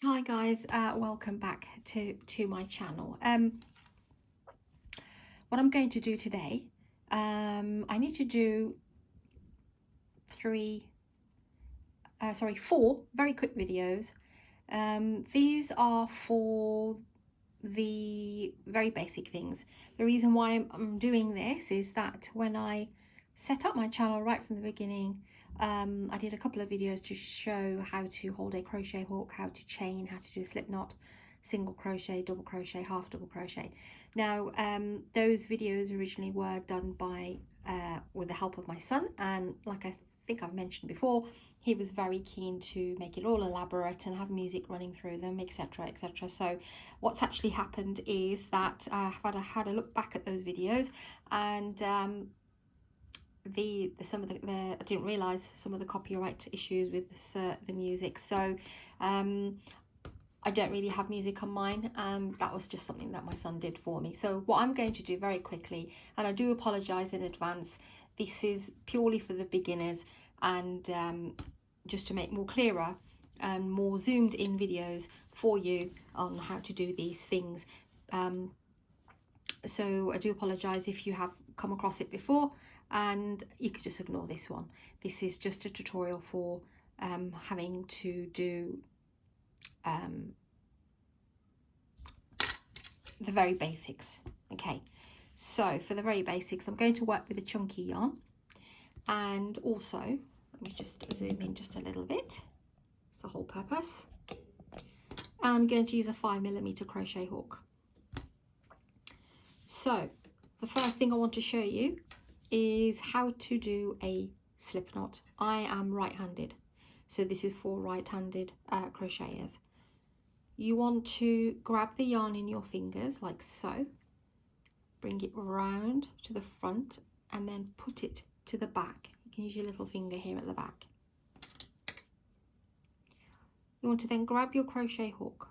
Hi guys, welcome back to my channel. What I'm going to do today, I need to do four very quick videos. These are for the very basic things. The reason why I'm doing this is that when I set up my channel right from the beginning, I did a couple of videos to show how to hold a crochet hook, how to chain, how to do a slip knot, single crochet, double crochet, half double crochet. Now those videos originally were done by with the help of my son, and like I think I've mentioned before, he was very keen to make it all elaborate and have music running through them, etc, etc. So what's actually happened is that I've had a look back at those videos, and I didn't realize some of the copyright issues with this, the music. So I don't really have music on mine. That was just something that my son did for me. So what I'm going to do very quickly, and I do apologize in advance, this is purely for the beginners, and just to make more clearer and more zoomed in videos for you on how to do these things. So I do apologize if you have come across it before, and you could just ignore this one. This is just a tutorial for having to do the very basics. Okay, so for the very basics, I'm going to work with a chunky yarn, and also let me just zoom in just a little bit. It's the whole purpose. And I'm going to use a 5mm crochet hook. So the first thing I want to show you is how to do a slip knot. I am right-handed, so this is for right-handed crocheters. You want to grab the yarn in your fingers like so, bring it round to the front, and then put it to the back. You can use your little finger here at the back. You want to then grab your crochet hook,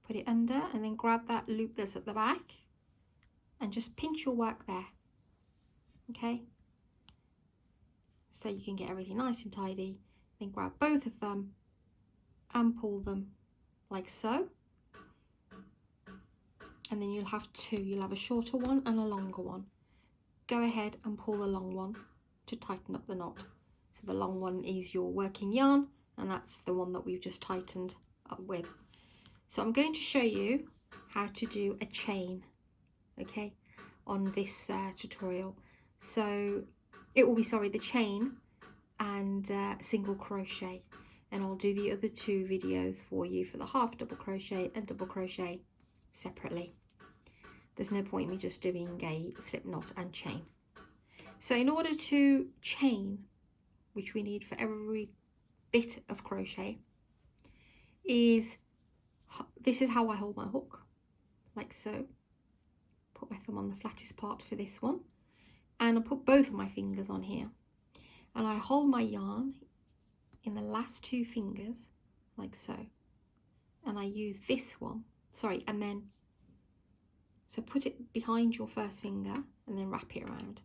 put it under, and then grab that loop that's at the back and just pinch your work there. Okay, so you can get everything nice and tidy. Then grab both of them and pull them like so, and then you'll have two. You'll have a shorter one and a longer one. Go ahead and pull the long one to tighten up the knot. So the long one is your working yarn, and that's the one that we've just tightened up with. So I'm going to show you how to do a chain, okay, on this tutorial. So it will be, the chain and single crochet, and I'll do the other two videos for you for the half double crochet and double crochet separately. There's no point in me just doing a slip knot and chain. So in order to chain, which we need for every bit of crochet, this is how I hold my hook, like so. Put my thumb on the flattest part for this one, and I put both of my fingers on here, and I hold my yarn in the last two fingers like so, and I use this one, and then so put it behind your first finger and then wrap it around.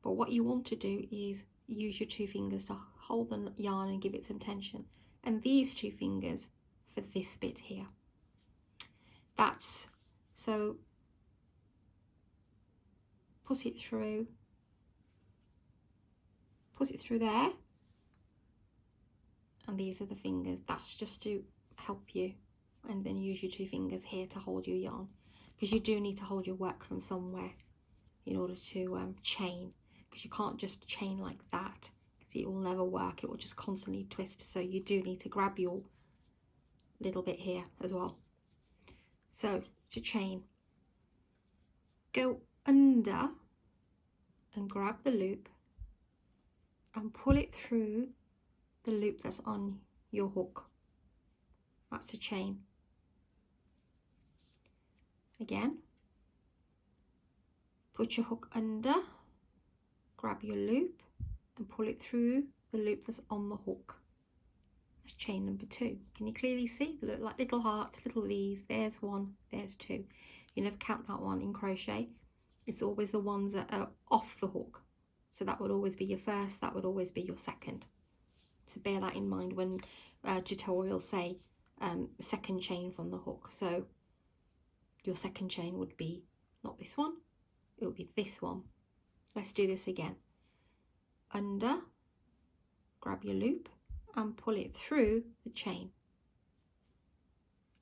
But what you want to do is use your two fingers to hold the yarn and give it some tension, and these two fingers for this bit here. That's so, put it through there, and these are the fingers. That's just to help you, and then use your two fingers here to hold your yarn, because you do need to hold your work from somewhere in order to chain, because you can't just chain like that, because it will never work. It will just constantly twist. So you do need to grab your little bit here as well. So to chain, go under and grab the loop and pull it through the loop that's on your hook. That's a chain. Again, put your hook under, grab your loop and pull it through the loop that's on the hook. That's chain number two. Can you clearly see? They look like little hearts, little V's. There's one, there's two. You never count that one in crochet. It's always the ones that are off the hook. So that would always be your first, that would always be your second. So bear that in mind when tutorials say second chain from the hook. So your second chain would be not this one, it would be this one. Let's do this again. Under, grab your loop and pull it through the chain.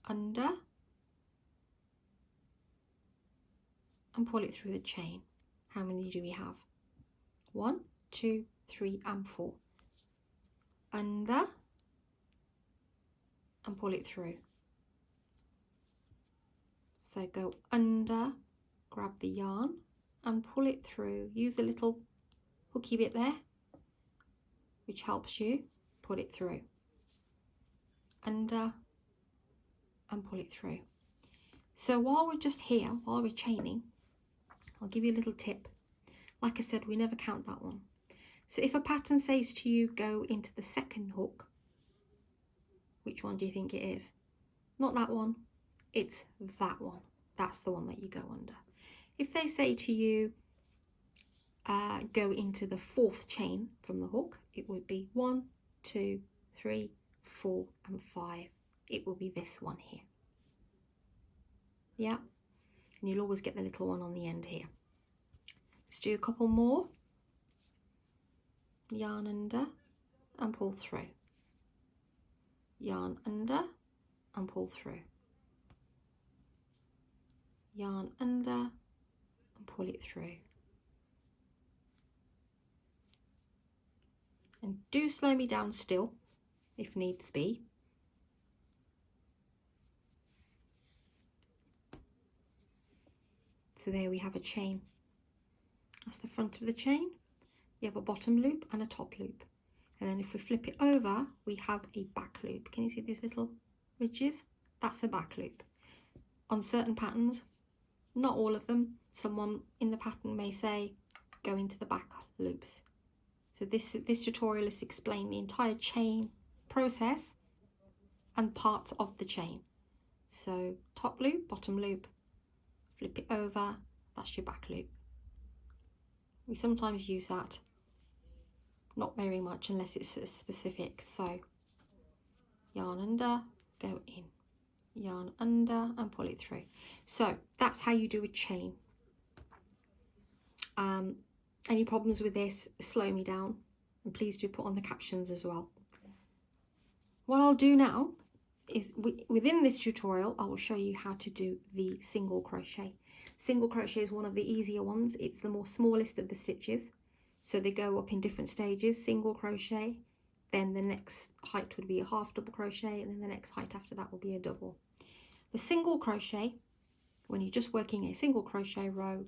Under and pull it through the chain. How many do we have? 1, 2, 3 and 4. Under and pull it through. So go under, grab the yarn and pull it through. Use the little hooky bit there, which helps you put it through. Under and pull it through. So while we're just here, while we're chaining, I'll give you a little tip. Like I said, we never count that one. So if a pattern says to you, go into the second hook, which one do you think it is? Not that one, it's that one. That's the one that you go under. If they say to you, go into the fourth chain from the hook, it would be 1, 2, 3, 4 and 5. It will be this one here. Yeah, and you'll always get the little one on the end here. Let's do a couple more. Yarn under and pull through. Yarn under and pull through. Yarn under and pull it through. And do slow me down still if needs be. So there we have a chain. That's the front of the chain. You have a bottom loop and a top loop. And then if we flip it over, we have a back loop. Can you see these little ridges? That's a back loop. On certain patterns, not all of them, someone in the pattern may say, go into the back loops. So this tutorial is to explain the entire chain process and parts of the chain. So top loop, bottom loop, flip it over, that's your back loop. We sometimes use that, not very much unless it's specific. So yarn under, go in, yarn under and pull it through. So that's how you do a chain. Any problems with this, slow me down, and please do put on the captions as well. What I'll do now is within this tutorial I will show you how to do the single crochet. Single crochet is one of the easier ones. It's the more smallest of the stitches, so they go up in different stages. Single crochet, then the next height would be a half double crochet, and then the next height after that will be a double. The single crochet, when you're just working a single crochet row,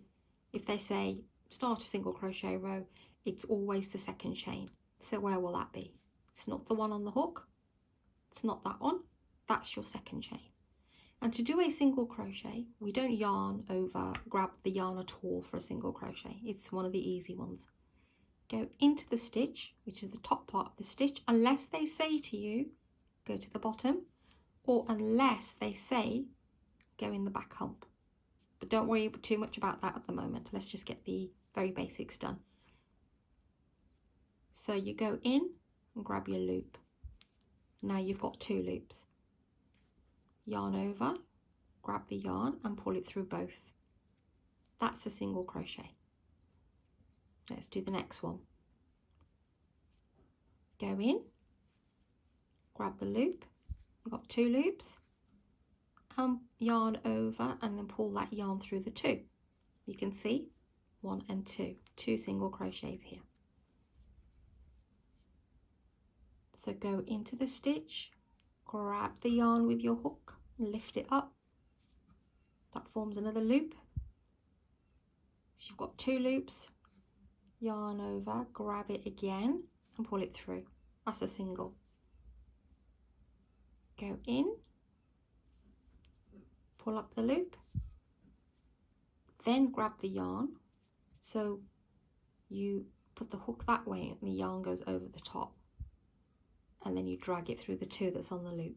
if they say start a single crochet row, it's always the second chain. So where will that be? It's not the one on the hook, it's not that one, that's your second chain. And to do a single crochet, we don't yarn over, grab the yarn at all for a single crochet. It's one of the easy ones. Go into the stitch, which is the top part of the stitch, unless they say to you, go to the bottom, or unless they say, go in the back hump. But don't worry too much about that at the moment. Let's just get the very basics done. So you go in and grab your loop. Now you've got 2 loops. Yarn over, grab the yarn and pull it through both. That's a single crochet. Let's do the next one. Go in, grab the loop, you've got 2 loops, and yarn over and then pull that yarn through the 2. You can see 1 and 2 single crochets here. So go into the stitch, grab the yarn with your hook, lift it up. That forms another loop. So you've got 2 loops, yarn over, grab it again and pull it through. That's a single. Go in, pull up the loop, then grab the yarn. So you put the hook that way and the yarn goes over the top, and then you drag it through the 2 that's on the loop.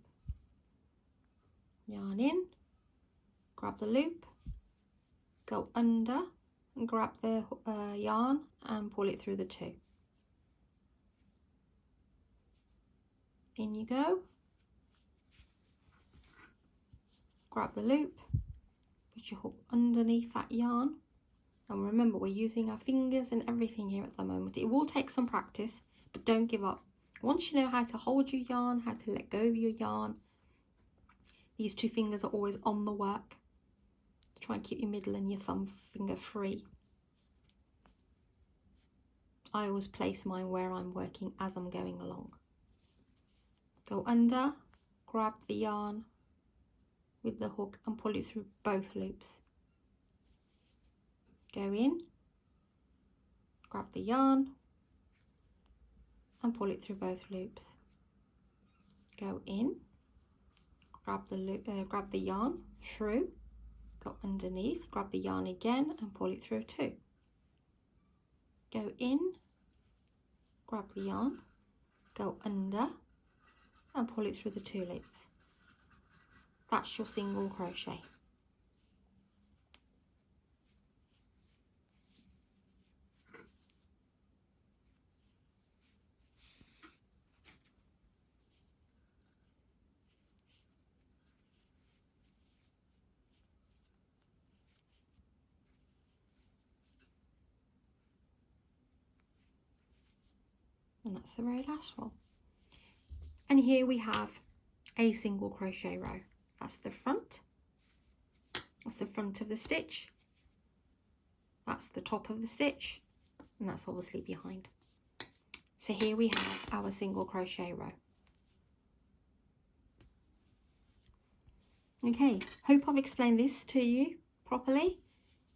Yarn in, grab the loop, go under and grab the yarn and pull it through the 2. In you go, grab the loop, put your hook underneath that yarn, and remember we're using our fingers and everything here at the moment. It will take some practice, but don't give up. Once you know how to hold your yarn, how to let go of your yarn, these two fingers are always on the work. Try and keep your middle and your thumb finger free. I always place mine where I'm working as I'm going along. Go under, grab the yarn with the hook and pull it through both loops. Go in, grab the yarn and pull it through both loops. Go in, grab the yarn through, go underneath, grab the yarn again and pull it through too. Go in, grab the yarn, go under and pull it through the two loops. That's your single crochet. And that's the very last one. And here we have a single crochet row. That's the front. That's the front of the stitch. That's the top of the stitch. And that's obviously behind. So here we have our single crochet row. Okay, hope I've explained this to you properly.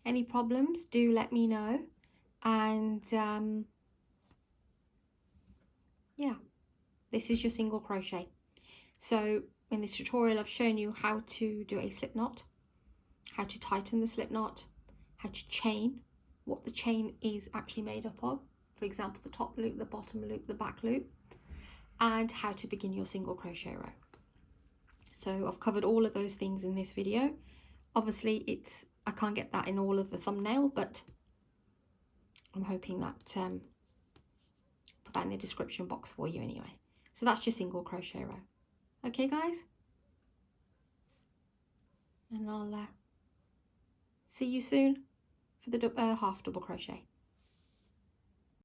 Any problems, do let me know. And yeah, this is your single crochet. So in this tutorial I've shown you how to do a slip knot, how to tighten the slip knot, how to chain, what the chain is actually made up of, for example the top loop, the bottom loop, the back loop, and how to begin your single crochet row. So I've covered all of those things in this video. Obviously I can't get that in all of the thumbnail, but I'm hoping that put that in the description box for you anyway. So that's your single crochet row. Okay guys, and I'll see you soon for the half double crochet.